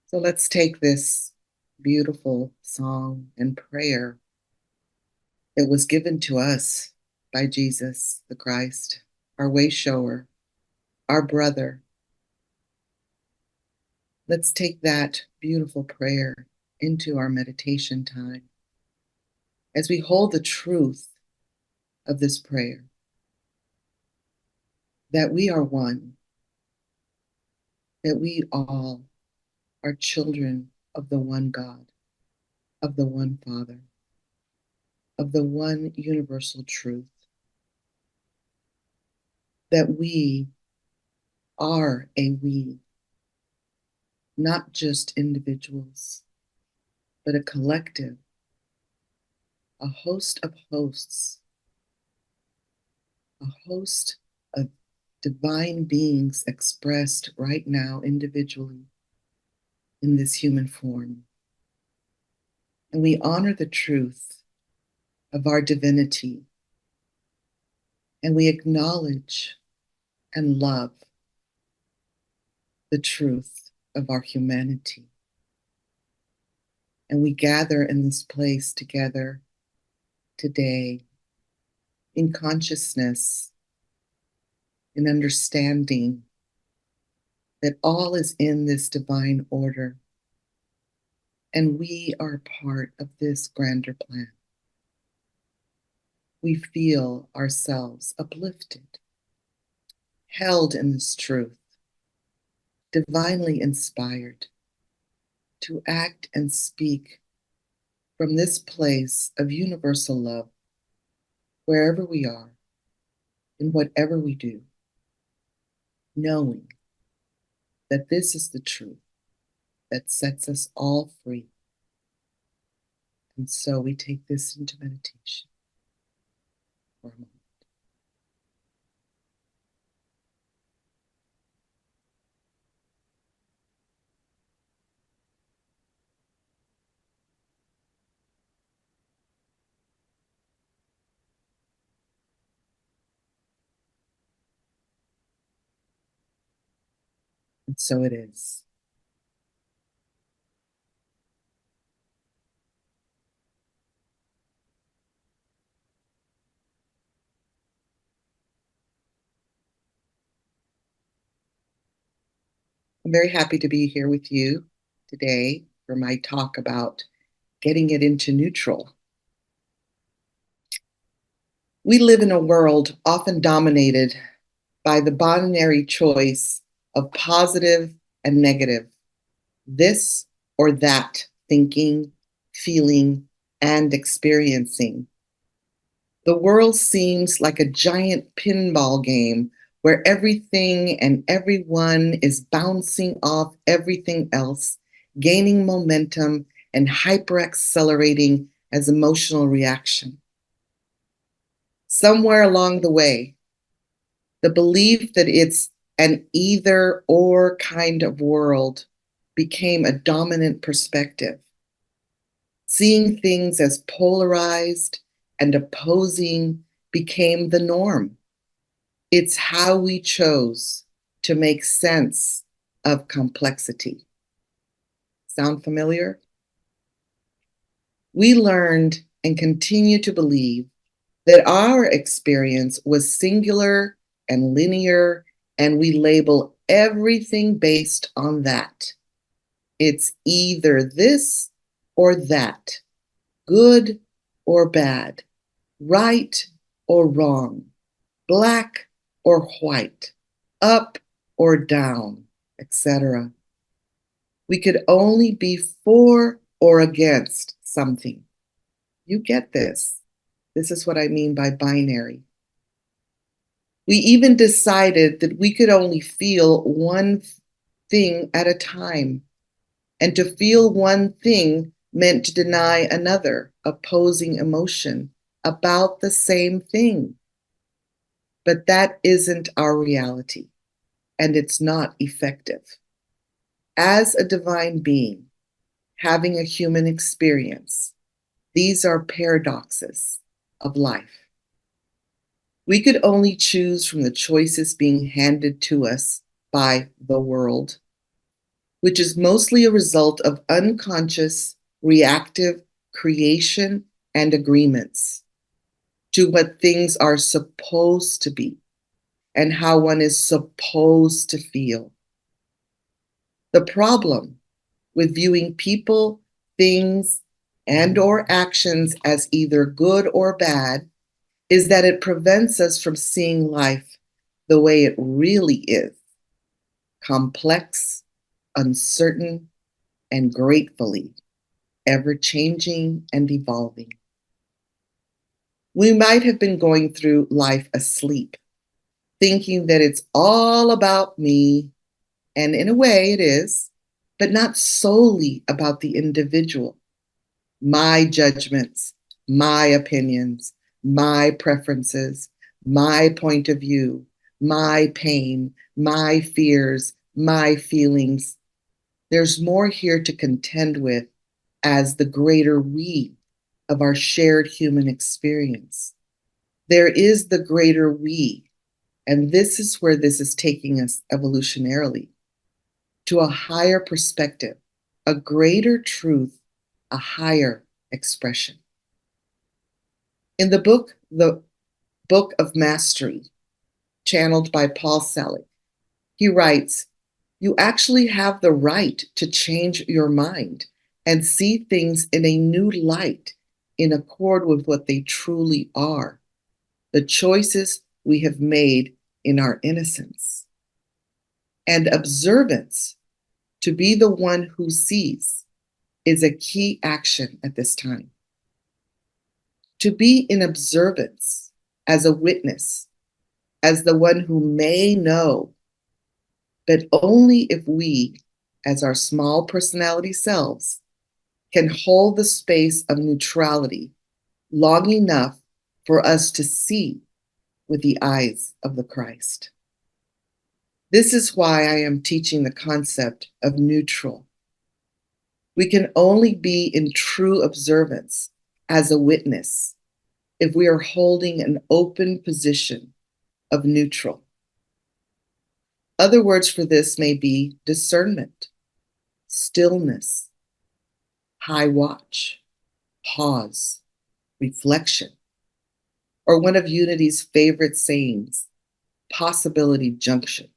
So let's take this beautiful song and prayer that was given to us by Jesus the Christ, our way shower, our brother. Let's take that beautiful prayer into our meditation time as we hold the truth of this prayer that we are one, that we all are children of the one God, of the one Father, of the one universal truth, that we are a we, not just individuals, but a collective, a host of hosts, a host of divine beings expressed right now individually in this human form. And we honor the truth of our divinity, and we acknowledge and love the truth of our humanity. And we gather in this place together today in consciousness, in understanding that all is in this divine order, and we are part of this grander plan. We feel ourselves uplifted, held in this truth, divinely inspired to act and speak from this place of universal love, wherever we are, in whatever we do, knowing that this is the truth that sets us all free. And so we take this into meditation for a moment. And so it is. I'm very happy to be here with you today for my talk about getting it into neutral. We live in a world often dominated by the binary choice of positive and negative, this or that thinking, feeling, and experiencing. The world seems like a giant pinball game where everything and everyone is bouncing off everything else, gaining momentum and hyperaccelerating as emotional reaction. Somewhere along the way, the belief that it's an either or kind of world became a dominant perspective. Seeing things as polarized and opposing became the norm. It's how we chose to make sense of complexity. Sound familiar? We learned and continue to believe that our experience was singular and linear, and we label everything based on that. It's either this or that, good or bad, right or wrong, black or white, up or down, etc. We could only be for or against something. You get this. This is what I mean by binary. We even decided that we could only feel one thing at a time, and to feel one thing meant to deny another opposing emotion about the same thing. But that isn't our reality, and it's not effective. As a divine being, having a human experience, these are paradoxes of life. We could only choose from the choices being handed to us by the world. which is mostly a result of unconscious, reactive creation and agreements to what things are supposed to be and how one is supposed to feel. The problem with viewing people, things, and/or actions as either good or bad is that it prevents us from seeing life the way it really is: complex, uncertain, and gratefully ever-changing and evolving. We might have been going through life asleep, thinking that it's all about me, and in a way it is, but not solely about the individual. My judgments, my opinions, my preferences, my point of view, my pain, my fears, my feelings. There's more here to contend with as the greater we of our shared human experience. There is the greater we, and this is where this is taking us evolutionarily to a higher perspective, a greater truth, a higher expression. In the Book of Mastery, channeled by Paul Selig, he writes, "You actually have the right to change your mind and see things in a new light in accord with what they truly are, the choices we have made in our innocence. And observance, to be the one who sees, is a key action at this time. To be in observance as a witness, as the one who may know, but only if we, as our small personality selves, can hold the space of neutrality long enough for us to see with the eyes of the Christ." This is why I am teaching the concept of neutral. We can only be in true observance as a witness if we are holding an open position of neutral. Other words for this may be discernment, stillness, high watch, pause, reflection, or one of Unity's favorite sayings, possibility junction.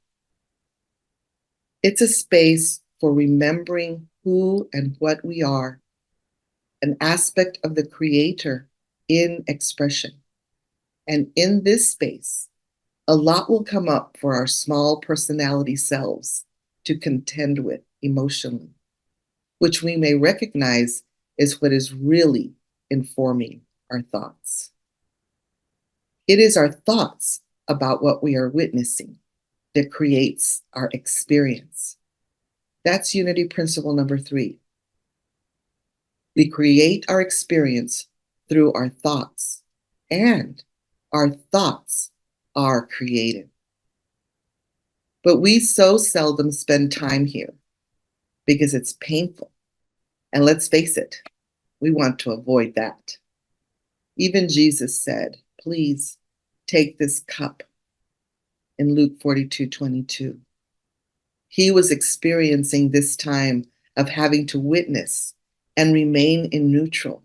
It's a space for remembering who and what we are, an aspect of the Creator in expression. And in this space, a lot will come up for our small personality selves to contend with emotionally, which we may recognize is what is really informing our thoughts. It is our thoughts about what we are witnessing that creates our experience. That's Unity principle number 3. We create our experience through our thoughts, and our thoughts are creative. But we so seldom spend time here because it's painful. And let's face it, we want to avoid that. Even Jesus said, "Please take this cup," in Luke 42:22. He was experiencing this time of having to witness and remain in neutral.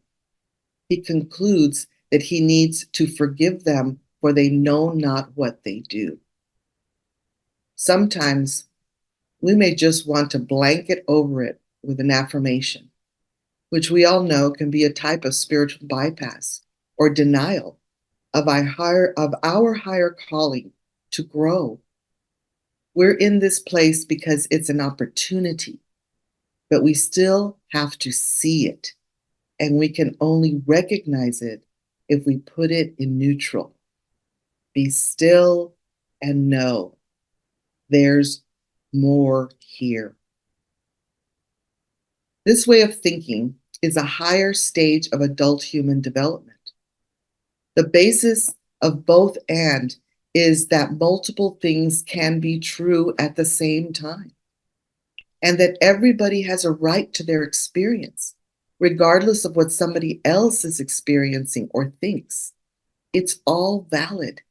He concludes that he needs to forgive them, for they know not what they do. Sometimes we may just want to blanket over it with an affirmation, which we all know can be a type of spiritual bypass or denial of our higher calling to grow. We're in this place because it's an opportunity, but we still have to see it, and we can only recognize it if we put it in neutral. Be still and know there's more here. This way of thinking is a higher stage of adult human development. The basis of both "and" is that multiple things can be true at the same time, and that everybody has a right to their experience, regardless of what somebody else is experiencing or thinks. It's all valid.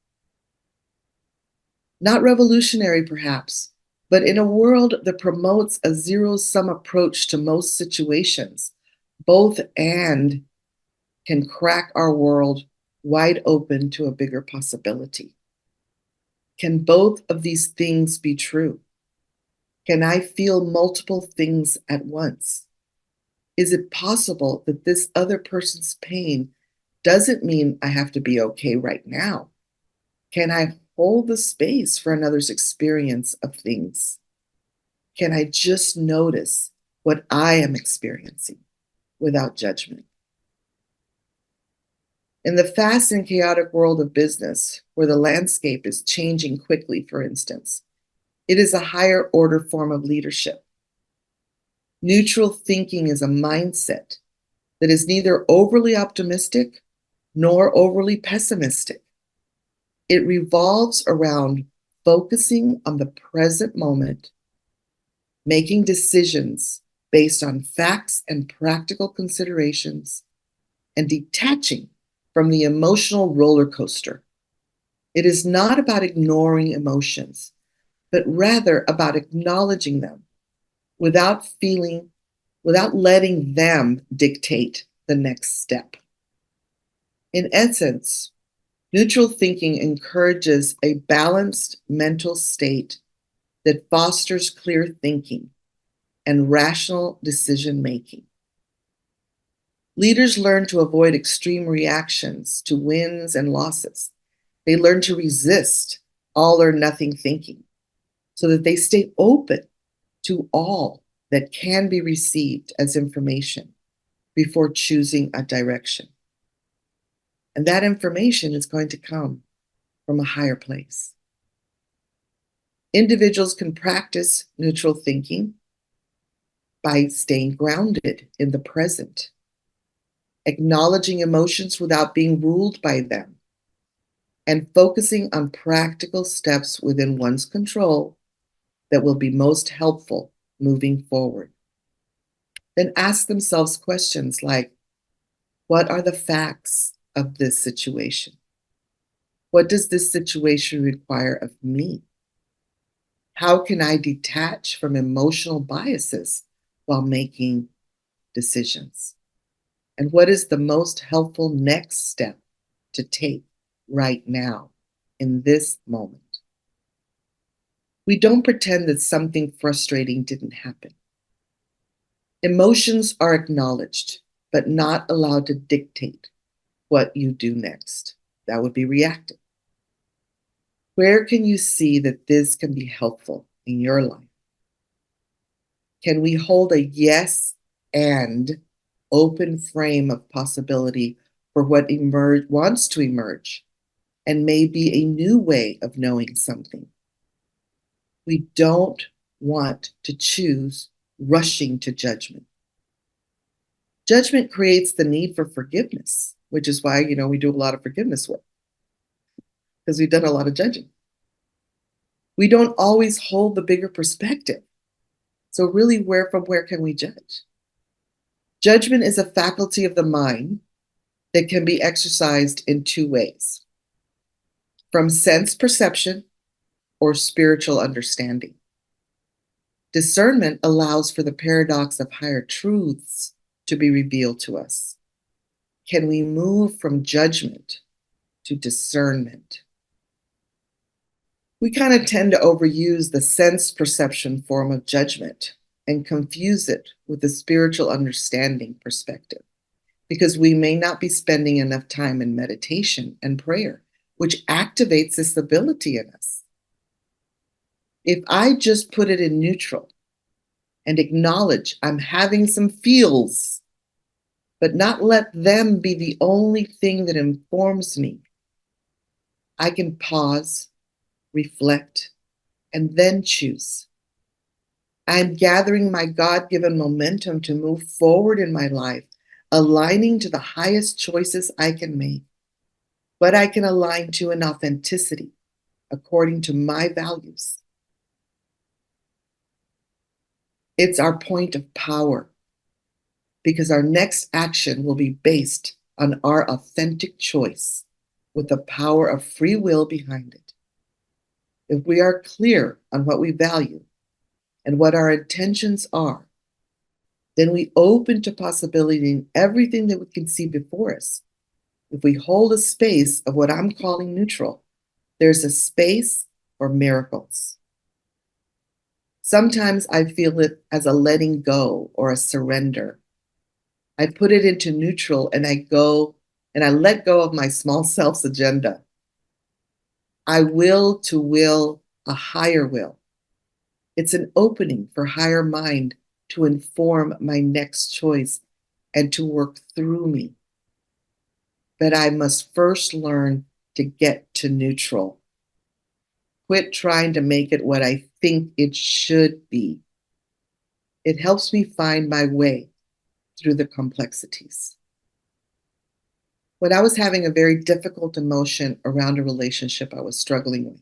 Not revolutionary, perhaps, But in a world that promotes a zero-sum approach to most situations, both and can crack our world wide open to a bigger possibility. Can both of these things be true? Can I feel multiple things at once? Is it possible that this other person's pain doesn't mean I have to be okay right now? Can I hold the space for another's experience of things? Can I just notice what I am experiencing without judgment? In the fast and chaotic world of business, where the landscape is changing quickly, for instance, it is a higher order form of leadership. Neutral thinking is a mindset that is neither overly optimistic nor overly pessimistic. It revolves around focusing on the present moment, making decisions based on facts and practical considerations, and detaching from the emotional roller coaster. It is not about ignoring emotions, but rather about acknowledging them without letting them dictate the next step. In essence, neutral thinking encourages a balanced mental state that fosters clear thinking and rational decision making. Leaders learn to avoid extreme reactions to wins and losses. They learn to resist all or nothing thinking so that they stay open to all that can be received as information before choosing a direction. And that information is going to come from a higher place. Individuals can practice neutral thinking by staying grounded in the present, acknowledging emotions without being ruled by them, and focusing on practical steps within one's control that will be most helpful moving forward. Then ask themselves questions like, what are the facts of this situation? What does this situation require of me? How can I detach from emotional biases while making decisions? And what is the most helpful next step to take right now in this moment? We don't pretend that something frustrating didn't happen. Emotions are acknowledged, but not allowed to dictate what you do next. That would be reactive. Where can you see that this can be helpful in your life? Can we hold a yes and open frame of possibility for what wants to emerge and may be a new way of knowing something? We don't want to choose rushing to judgment. Judgment creates the need for forgiveness, which is why, we do a lot of forgiveness work, because we've done a lot of judging. We don't always hold the bigger perspective. So really, from where can we judge? Judgment is a faculty of the mind that can be exercised in two ways: from sense perception or spiritual understanding. Discernment allows for the paradox of higher truths to be revealed to us. Can we move from judgment to discernment? We kind of tend to overuse the sense perception form of judgment and confuse it with the spiritual understanding perspective, because we may not be spending enough time in meditation and prayer, which activates this ability in us. If I just put it in neutral and acknowledge I'm having some feels, but not let them be the only thing that informs me, I can pause, reflect, and then choose. I'm gathering my God-given momentum to move forward in my life, aligning to the highest choices I can make, what I can align to in authenticity, according to my values. It's our point of power, because our next action will be based on our authentic choice with the power of free will behind it. If we are clear on what we value, and what our intentions are, then we open to possibility in everything that we can see before us. If we hold a space of what I'm calling neutral, there's a space for miracles. Sometimes I feel it as a letting go or a surrender. I put it into neutral and I let go of my small self's agenda. I will to will a higher will. It's an opening for higher mind to inform my next choice and to work through me. But I must first learn to get to neutral. Quit trying to make it what I think it should be. It helps me find my way through the complexities. When I was having a very difficult emotion around a relationship I was struggling with,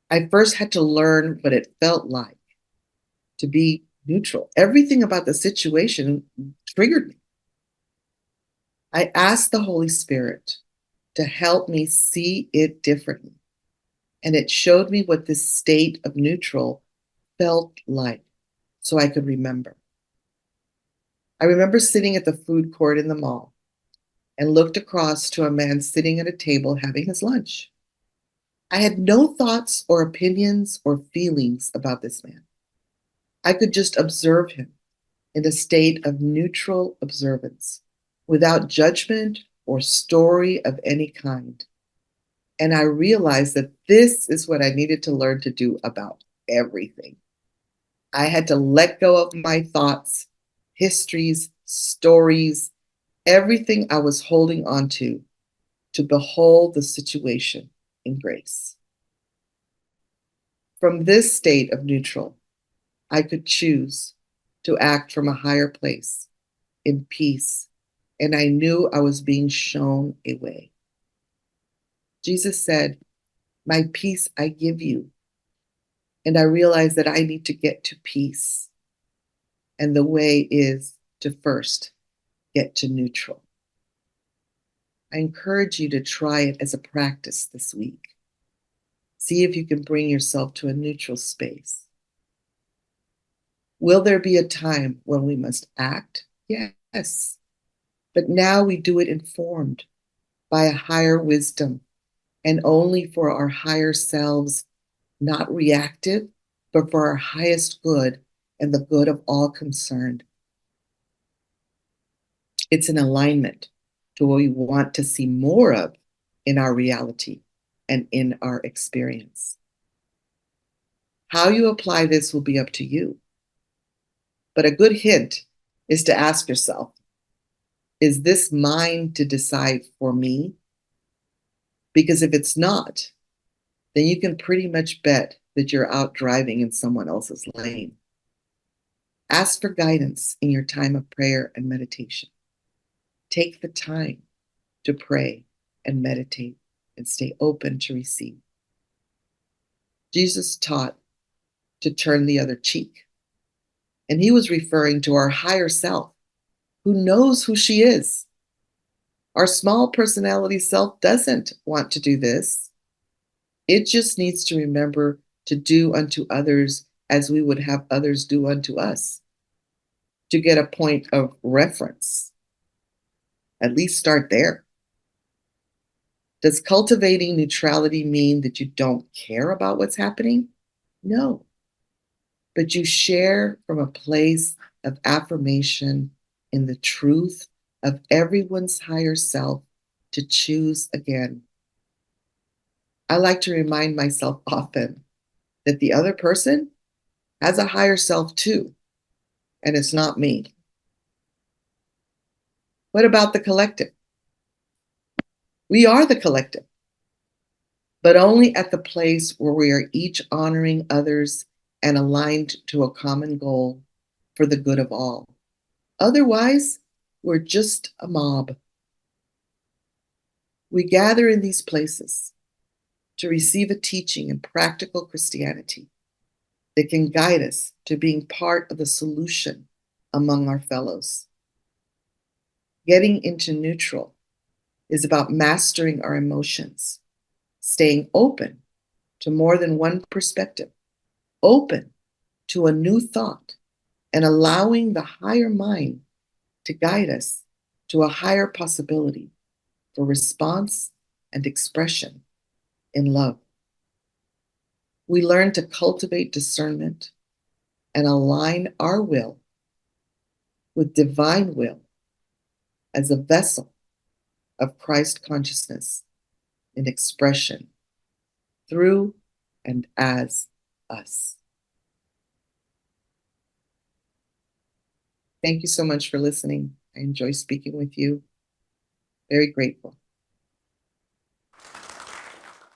I first had to learn what it felt like to be neutral. Everything about the situation triggered me. I asked the Holy Spirit to help me see it differently. And it showed me what this state of neutral felt like so I could remember. I remember sitting at the food court in the mall and looked across to a man sitting at a table having his lunch. I had no thoughts or opinions or feelings about this man. I could just observe him in a state of neutral observance, without judgment or story of any kind. And I realized that this is what I needed to learn to do about everything. I had to let go of my thoughts, histories, stories, everything I was holding on to behold the situation in grace. From this state of neutral, I could choose to act from a higher place in peace, and I knew I was being shown a way. Jesus said, "My peace I give you." And I realized that I need to get to peace. And the way is to first get to neutral. I encourage you to try it as a practice this week. See if you can bring yourself to a neutral space. Will there be a time when we must act? Yes. But now we do it informed by a higher wisdom and only for our higher selves, not reactive, but for our highest good and the good of all concerned. It's an alignment to what we want to see more of in our reality and in our experience. How you apply this will be up to you. But a good hint is to ask yourself, is this mine to decide for me? Because if it's not, then you can pretty much bet that you're out driving in someone else's lane. Ask for guidance in your time of prayer and meditation. Take the time to pray and meditate and stay open to receive. Jesus taught to turn the other cheek. And he was referring to our higher self, who knows who she is. Our small personality self doesn't want to do this. It just needs to remember to do unto others as we would have others do unto us, to get a point of reference. At least start there. Does cultivating neutrality mean that you don't care about what's happening? No. But you share from a place of affirmation in the truth of everyone's higher self to choose again. I like to remind myself often that the other person has a higher self too, and it's not me. What about the collective? We are the collective, but only at the place where we are each honoring others and aligned to a common goal for the good of all. Otherwise, we're just a mob. We gather in these places to receive a teaching in practical Christianity that can guide us to being part of the solution among our fellows. Getting into neutral is about mastering our emotions, staying open to more than one perspective, open to a new thought and allowing the higher mind to guide us to a higher possibility for response and expression in love. We learn to cultivate discernment and align our will with divine will as a vessel of Christ consciousness in expression through and as us. Thank you so much for listening. I enjoy speaking with you. Very grateful.